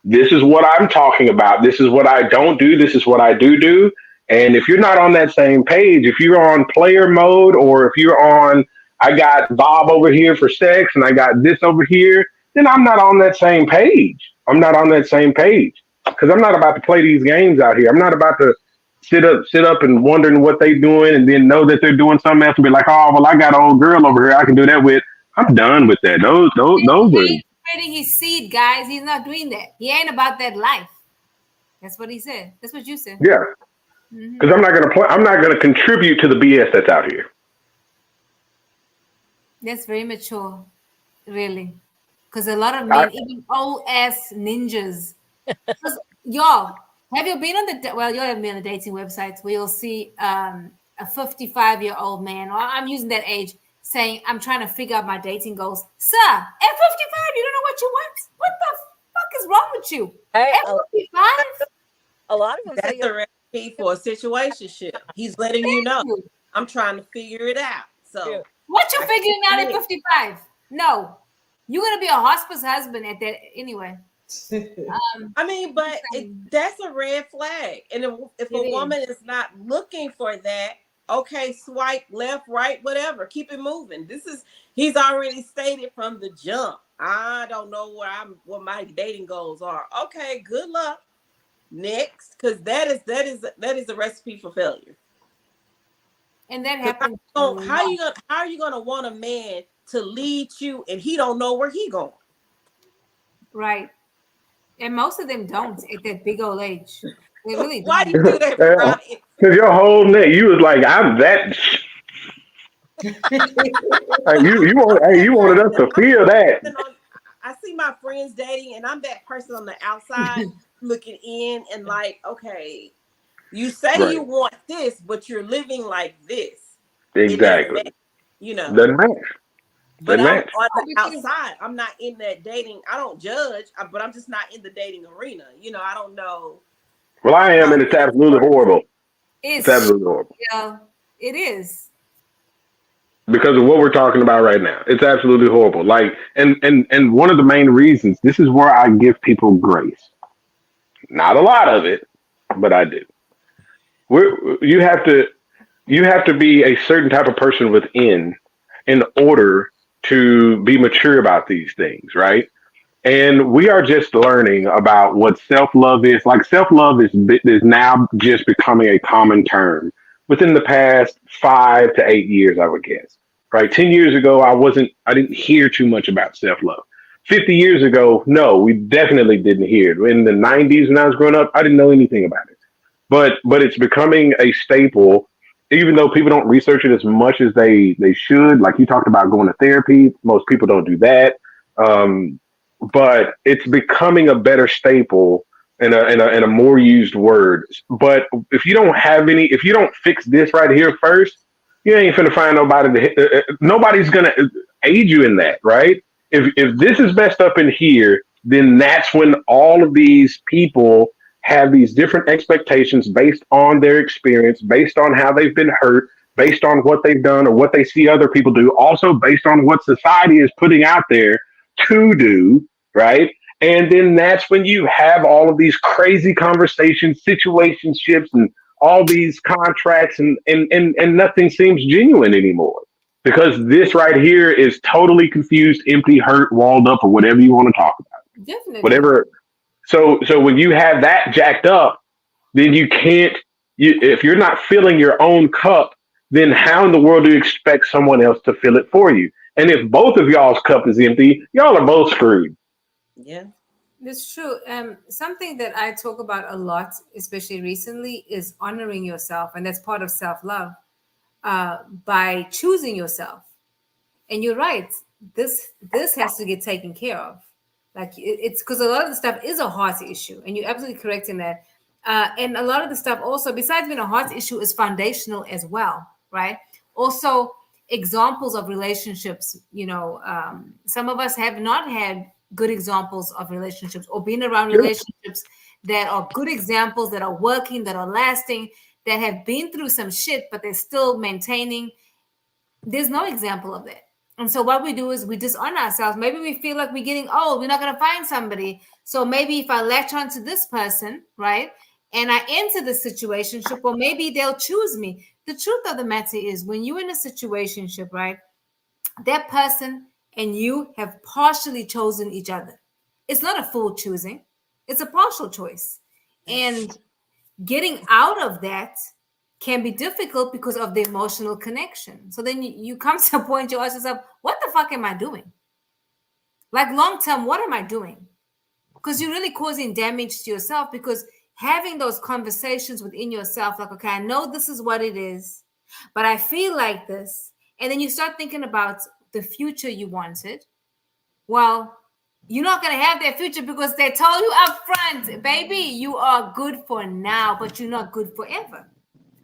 This is what I'm talking about. This is what I don't do. This is what I do. And if you're not on that same page, if you're on player mode, or if you're on, I got Bob over here for sex and I got this over here, then I'm not on that same page. I'm not on that same page because I'm not about to play these games out here. I'm not about to sit up and wondering what they're doing and then know that they're doing something else and be like, oh, well, I got an old girl over here I can do that with. I'm done with that. Those are. He's spreading his seed, guys. He's not doing that. He ain't about that life. That's what he said. That's what you said. Yeah. Because I'm not going to play. I'm not going to contribute to the BS that's out here. That's very mature, really. Because a lot of men, even old ass ninjas. Y'all, have you been on the? You haven't been on the dating websites where you'll see a 55-year-old man, or I'm using that age, saying, "I'm trying to figure out my dating goals." Sir, at 55, you don't know what you want. What the fuck is wrong with you? Hey, At 55, a lot of them That's say the recipe for a situationship. He's letting you know, I'm trying to figure it out. So what you figuring out at 55? No, you're gonna be a hospice husband at that anyway. I mean, but that's a red flag. And if a woman is not looking for that, okay, swipe left, right, whatever. Keep it moving. He's already stated from the jump. I don't know what my dating goals are. Okay, good luck. Next, because that is a recipe for failure. And that happens. How are you gonna want a man to lead you and he don't know where he going? Right. And most of them don't at that big old age. They really don't. Why do you do that, Brian? Because your whole neck, you was like, I'm that. you wanted us to feel that. I see my friends dating, and I'm that person on the outside looking in, and like, okay, you say you want this, but you're living like this. Exactly. Doesn't match. But I'm on the outside. I'm not in that dating. I don't judge, but I'm just not in the dating arena. I don't know. Well, I am, and it's absolutely horrible. It's absolutely horrible. Yeah, it is. Because of what we're talking about right now. It's absolutely horrible. Like, and one of the main reasons, this is where I give people grace. Not a lot of it, but I do. You have to be a certain type of person within in order to be mature about these things, right? And we are just learning about what self-love is. Like, self-love is now just becoming a common term within the past 5 to 8 years, I would guess. Right? 10 years ago, I didn't hear too much about self-love. 50 years ago, no, we definitely didn't hear it. In the 90s, when I was growing up, I didn't know anything about it. But it's becoming a staple, even though people don't research it as much as they should. Like you talked about going to therapy. Most people don't do that. But it's becoming a better staple and a more used word. But if you don't fix this right here first, you ain't finna find nobody. Nobody's gonna aid you in that, right? If this is messed up in here, then that's when all of these people have these different expectations based on their experience, based on how they've been hurt, based on what they've done or what they see other people do, also based on what society is putting out there to do, right? And then that's when you have all of these crazy conversations, situationships, and all these contracts, and nothing seems genuine anymore. Because this right here is totally confused, empty, hurt, walled up, or whatever you want to talk about. Definitely. Whatever. So when you have that jacked up, then you can't, if you're not filling your own cup, then how in the world do you expect someone else to fill it for you? And if both of y'all's cup is empty, y'all are both screwed. Yeah. That's true. Something that I talk about a lot, especially recently, is honoring yourself, and that's part of self-love, by choosing yourself. And you're right. This has to get taken care of. Like it's because a lot of the stuff is a heart issue, and you're absolutely correct in that. And a lot of the stuff also, besides being a heart issue, is foundational as well, right? Also, examples of relationships. Some of us have not had good examples of relationships, or been around Sure. relationships that are good examples, that are working, that are lasting, that have been through some shit, but they're still maintaining. There's no example of that. And so what we do is we dishonor ourselves. Maybe we feel like we're getting old. We're not going to find somebody. So maybe if I latch on to this person, right, and I enter the situationship, or maybe they'll choose me. The truth of the matter is, when you're in a situationship, right, that person and you have partially chosen each other. It's not a full choosing. It's a partial choice. And getting out of that can be difficult because of the emotional connection. So then you come to a point, you ask yourself, what the fuck am I doing? Like long term, what am I doing? Because you're really causing damage to yourself, because having those conversations within yourself, like, okay, I know this is what it is, but I feel like this. And then you start thinking about the future you wanted. Well, you're not going to have that future because they told you up front, baby, you are good for now, but you're not good forever.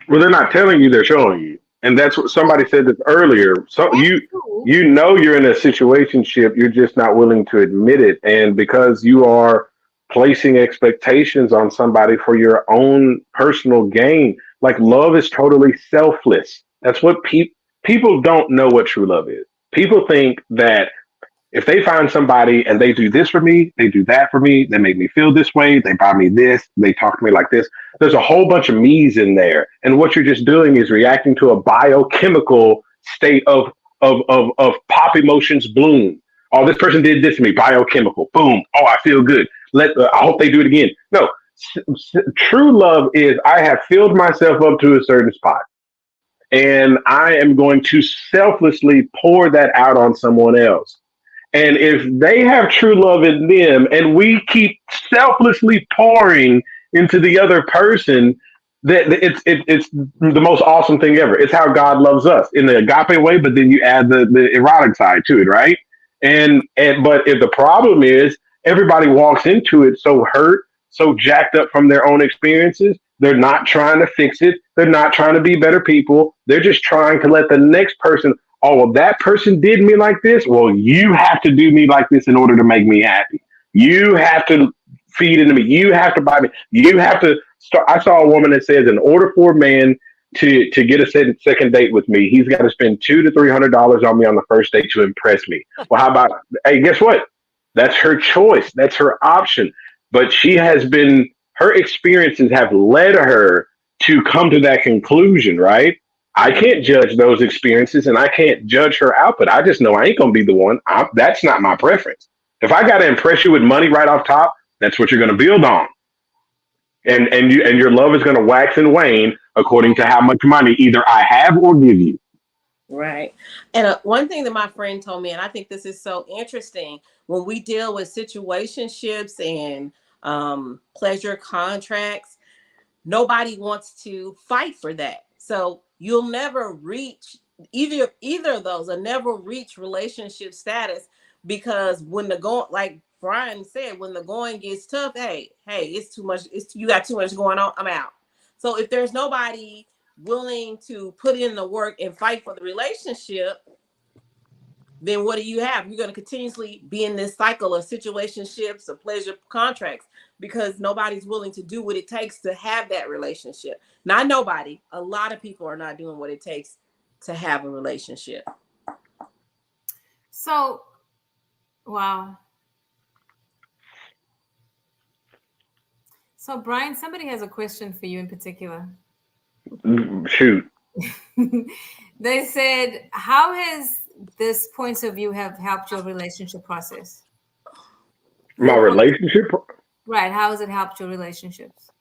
Well, they're not telling you; they're showing you, and that's what somebody said this earlier. So That's you true. you know you're in a situationship, you're just not willing to admit it, and because you are placing expectations on somebody for your own personal gain, like love is totally selfless. That's what people don't know what true love is. People think that if they find somebody and they do this for me, they do that for me, they make me feel this way, they buy me this, they talk to me like this. There's a whole bunch of me's in there. And what you're just doing is reacting to a biochemical state of pop emotions bloom. Oh, this person did this to me, biochemical. Boom. Oh, I feel good. I hope they do it again. No, true love is I have filled myself up to a certain spot. And I am going to selflessly pour that out on someone else. And if they have true love in them and we keep selflessly pouring into the other person, that it's the most awesome thing ever. It's how God loves us in the agape way, but then you add the erotic side to it, right? And but if the problem is everybody walks into it so hurt, so jacked up from their own experiences, they're not trying to fix it. They're not trying to be better people. They're just trying to let the next person, oh, well, that person did me like this. Well, you have to do me like this in order to make me happy. You have to feed into me. You have to buy me. You have to start. I saw a woman that says, in order for a man to get a second date with me, he's got to spend $200 to $300 on me on the first date to impress me. Well, how about, hey, guess what? That's her choice. That's her option. But her experiences have led her to come to that conclusion, right? I can't judge those experiences and I can't judge her output. I just know I ain't going to be the one. That's not my preference. If I got to impress you with money right off top, that's what you're going to build on. And your love is going to wax and wane according to how much money either I have or give you. Right. And one thing that my friend told me, and I think this is so interesting, when we deal with situationships and pleasure contracts, nobody wants to fight for that. So you'll never reach either of those, or never reach relationship status, because when the going, like Brian said, when the going gets tough, hey, it's too much. You got too much going on. I'm out. So if there's nobody willing to put in the work and fight for the relationship, then what do you have? You're going to continuously be in this cycle of situationships or pleasure contracts, because nobody's willing to do what it takes to have that relationship. Not nobody. A lot of people are not doing what it takes to have a relationship. So, wow. So, Brian, somebody has a question for you in particular. Shoot. They said, how has this points of view have helped your relationship process? My relationship. Right. How has it helped your relationships?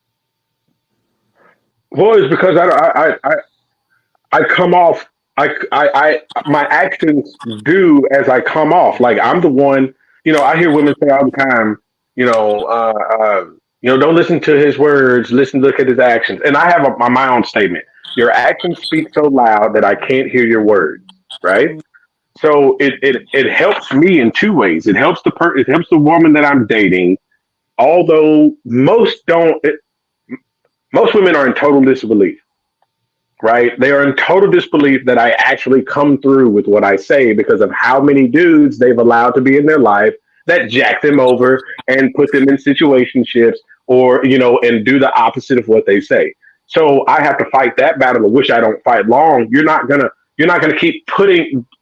Well, it's because I come off. My actions do as I come off. Like I'm the one. I hear women say all the time. You know, don't listen to his words. Look at his actions. And I have my own statement. Your actions speak so loud that I can't hear your words. Right. So it helps me in two ways. It helps the woman that I'm dating. Although most don't. Most women are in total disbelief, right? They are in total disbelief that I actually come through with what I say because of how many dudes they've allowed to be in their life that jack them over and put them in situationships or, and do the opposite of what they say. So I have to fight that battle, of which I don't fight long. You're not gonna keep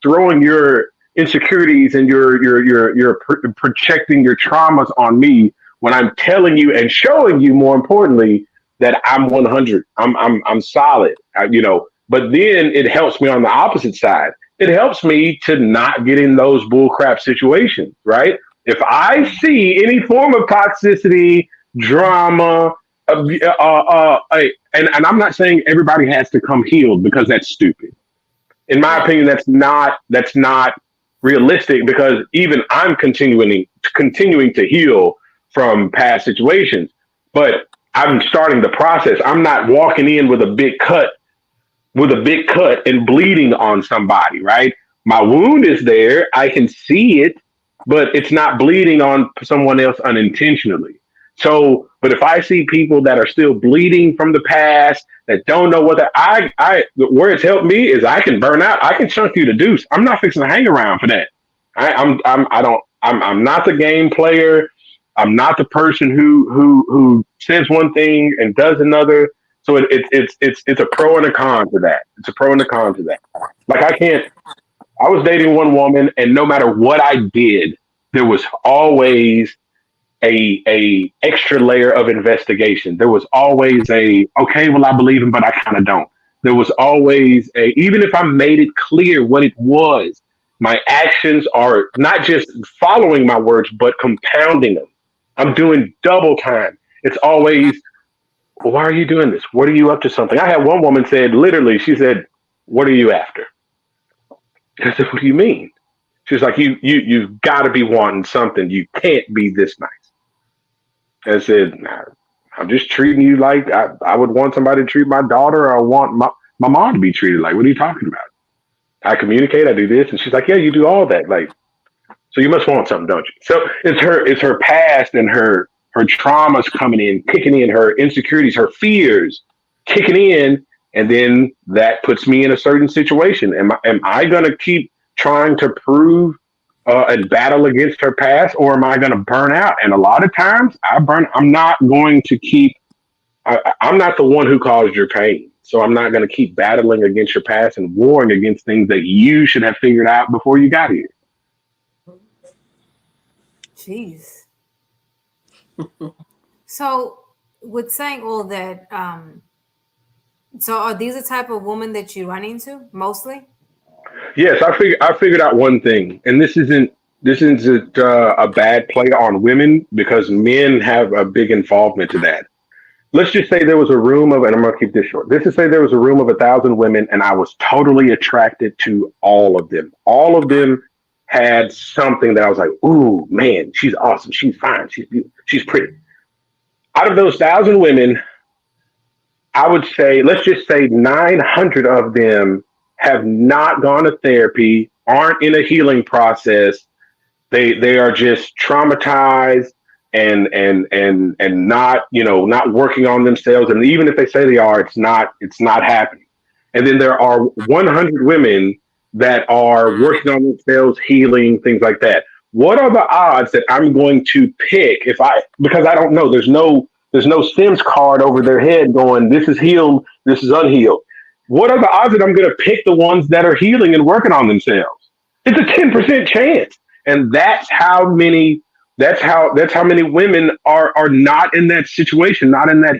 throwing your insecurities and your projecting your traumas on me when I'm telling you and showing you, more importantly, that I'm 100. I'm solid. But then it helps me on the opposite side. It helps me to not get in those bullcrap situations, right? If I see any form of toxicity, drama, and I'm not saying everybody has to come healed because that's stupid. In my opinion, that's not realistic because even I'm continuing to heal from past situations, but I'm starting the process. I'm not walking in with a big cut and bleeding on somebody, right? My wound is there. I can see it, but it's not bleeding on someone else unintentionally. So, but if I see people that are still bleeding from the past, that don't know where it's helped me is I can burn out. I can chunk you to deuce. I'm not fixing to hang around for that. I'm not the game player. I'm not the person who says one thing and does another. So it's a pro and a con to that. It's a pro and a con to that. Like I was dating one woman, and no matter what I did, there was always a extra layer of investigation. There was always okay, well, I believe him, but I kind of don't. There was always even if I made it clear what it was, my actions are not just following my words, but compounding them. I'm doing double time. It's always, well, why are you doing this? What are you up to something? I had one woman she said, what are you after? I said, what do you mean? She's like, you've got to be wanting something. You can't be this nice. I said, nah, I'm just treating you like I would want somebody to treat my daughter, or I want my mom to be treated like. What are you talking about? I communicate, I do this. And she's like, yeah, you do all that. Like, so you must want something, don't you? So it's her past and her traumas coming in, kicking in, her insecurities, her fears kicking in, and then that puts me in a certain situation. Am I gonna keep trying to prove and battle against her past, or am I gonna burn out? And a lot of times I'm not going to keep. I'm not the one who caused your pain, so I'm not gonna keep battling against your past and warring against things that you should have figured out before you got here. Jeez. So, with saying all that, so are these the type of women that you run into mostly? Yes, I figured out one thing, and this isn't a bad play on women because men have a big involvement to that. Let's just say there was a room of, and I'm going to keep this short. Let's just say there was a room of 1,000 women, and I was totally attracted to all of them. All of them had something that I was like, ooh, man, she's awesome. She's fine. She's beautiful. She's pretty. Out of those 1,000 women, I would say, let's just say 900 of them have not gone to therapy, aren't in a healing process. They are just traumatized and not, not working on themselves. And even if they say they are, it's not happening. And then there are 100 women that are working on themselves, healing, things like that. What are the odds that I'm going to pick because I don't know, there's no Sims card over their head going, this is healed, this is unhealed. What are the odds that I'm going to pick the ones that are healing and working on themselves? It's a 10% chance. And that's how many That's how many women are not in that situation, not in that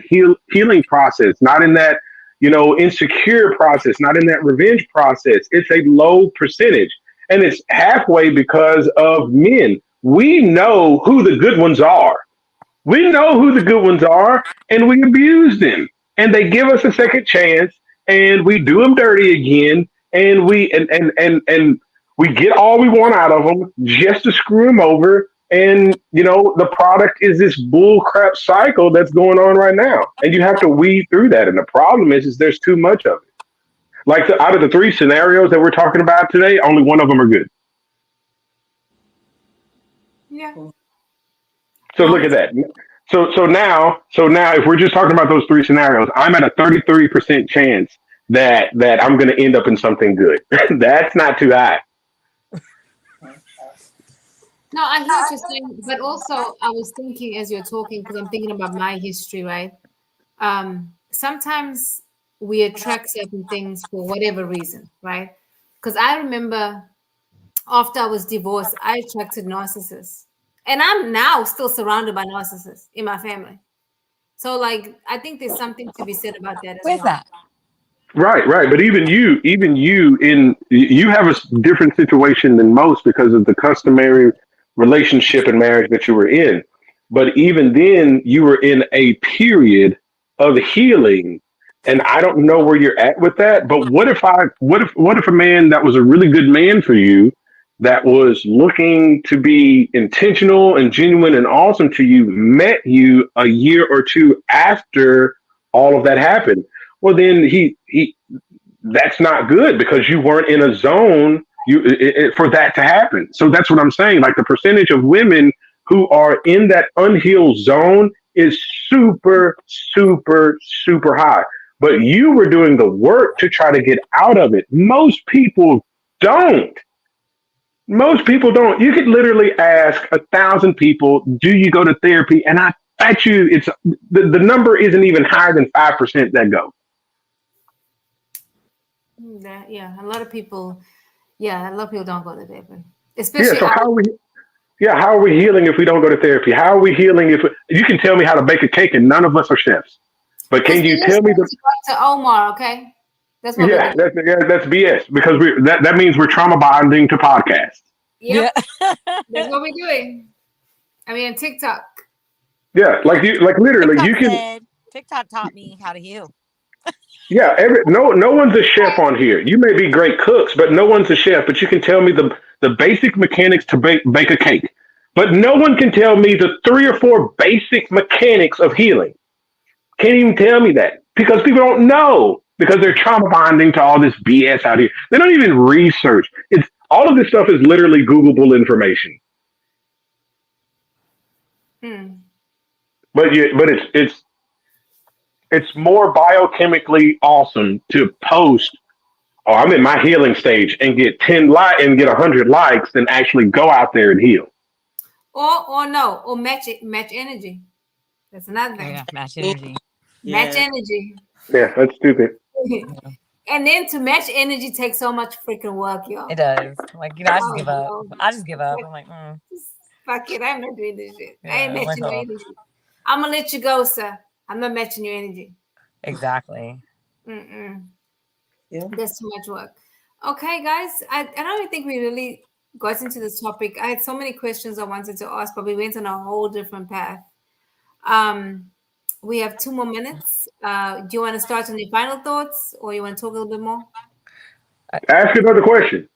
healing process, not in that, insecure process, not in that revenge process. It's a low percentage. And it's halfway because of men. We know who the good ones are. We know who the good ones are, and we abuse them. And they give us a second chance, and we do them dirty again, and we get all we want out of them just to screw them over. And the product is this bull crap cycle that's going on right now, and you have to weed through that. And the problem is there's too much of it. Like out of the three scenarios that we're talking about today, only one of them are good. Yeah. So look at that. So now, if we're just talking about those three scenarios, I'm at a 33% chance that I'm going to end up in something good. That's not too high. No, I hear what you're saying, but also I was thinking as you're talking, because I'm thinking about my history, right? Sometimes we attract certain things for whatever reason, right? Because I remember after I was divorced, I attracted narcissists. And I'm now still surrounded by narcissists in my family. So, like, I think there's something to be said about that as Where's well. that? Right. But even you you have a different situation than most because of the customary relationship and marriage that you were in. But even then, you were in a period of healing, and I don't know where you're at with that. But what if a man that was a really good man for you, that was looking to be intentional and genuine and awesome to you, met you a year or two after all of that happened? Well, then he that's not good because you weren't in a zone for that to happen. So that's what I'm saying. Like the percentage of women who are in that unhealed zone is super, super, super high. But you were doing the work to try to get out of it. Most people don't. Most people don't. You could literally ask 1,000 people, "Do you go to therapy?" And I bet you it's the number isn't even higher than 5% that go. Yeah, a lot of people don't go to therapy, Yeah. especially So how are we healing if we don't go to therapy? How are we healing if you can tell me how to bake a cake and none of us are chefs? But can you tell me to Omar? Okay, that's what Yeah, we're doing. that's BS because that means we're trauma bonding to podcasts. Yep, that's what we're doing. I mean, TikTok. Yeah, like literally you can. TikTok taught me how to heal. Yeah, no one's a chef on here. You may be great cooks, but no one's a chef. But you can tell me the basic mechanics to bake a cake. But no one can tell me the 3 or 4 basic mechanics of healing. Can't even tell me that because people don't know because they're trauma bonding to all this BS out here. They don't even research. It's all of this stuff is literally Googleable information. But it's more biochemically awesome to post, "Oh, I'm in my healing stage," and get 100 likes than actually go out there and heal. Or match energy. That's another thing. Yeah, match energy. Match energy. Yeah, that's stupid. And then to match energy takes so much freaking work, y'all. It does. Like, I just give up. I just give up. I'm like, fuck it. I'm not doing this shit. Yeah, I ain't matching your energy. I'm gonna let you go, sir. I'm not matching your energy. Exactly. Yeah. That's too much work. Okay, guys. I don't even think we really got into this topic. I had so many questions I wanted to ask, but we went on a whole different path. We have 2 more minutes. Do you want to start on your final thoughts, or you want to talk a little bit more? Ask another question.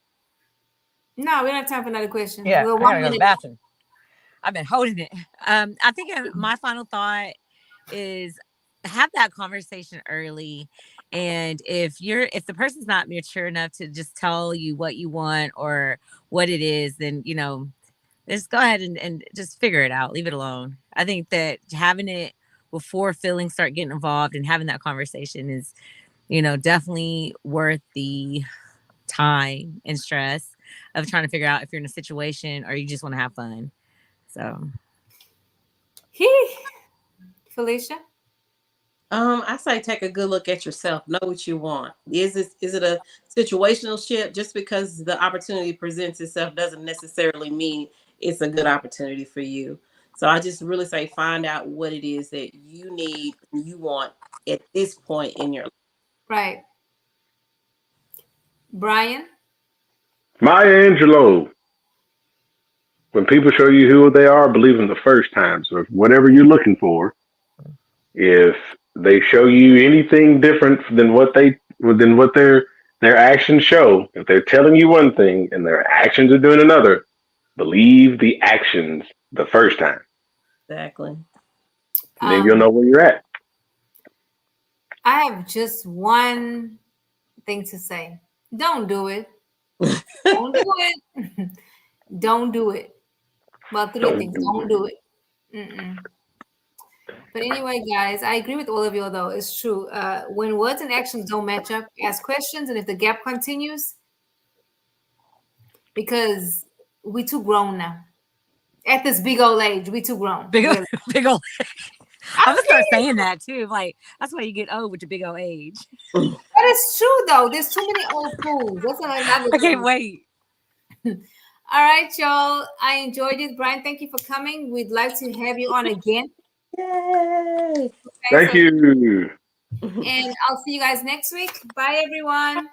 No, we don't have time for another question. Yeah, We're I gotta go to the bathroom. I've been holding it. I think my final thought is have that conversation early. And if the person's not mature enough to just tell you what you want or what it is, then just go ahead and just figure it out. Leave it alone. I think that having it before feelings start getting involved and having that conversation is, definitely worth the time and stress of trying to figure out if you're in a situation or you just want to have fun. So, Felicia? I say take a good look at yourself. Know what you want. Is it a situational ship? Just because the opportunity presents itself doesn't necessarily mean it's a good opportunity for you. So I just really say find out what it is that you need and you want at this point in your life. Right. Brian? Maya Angelou. When people show you who they are, believe them the first time. So if whatever you're looking for, if they show you anything different than what their actions show, if they're telling you one thing and their actions are doing another, believe the actions the first time. Exactly. And then you'll know where you're at. I have just one thing to say. Don't do it. Don't do it. Don't do it. Well, three Don't things. do Don't it. do it. Mm-mm. But anyway, guys, I agree with all of you, though. It's true. When words and actions don't match up, ask questions. And if the gap continues, because we too grown now. At this big old age, we too grown. Big, Really. big old. I'm I'm gonna start serious. saying that too. Like that's why you get old with your big old age. That is true, though. There's too many old fools. That's another I thing. can't wait. All right, y'all. I enjoyed it. Brian, thank you for coming. We'd like to have you on again. Yay. Okay, Thank so- you. And I'll see you guys next week. Bye, everyone.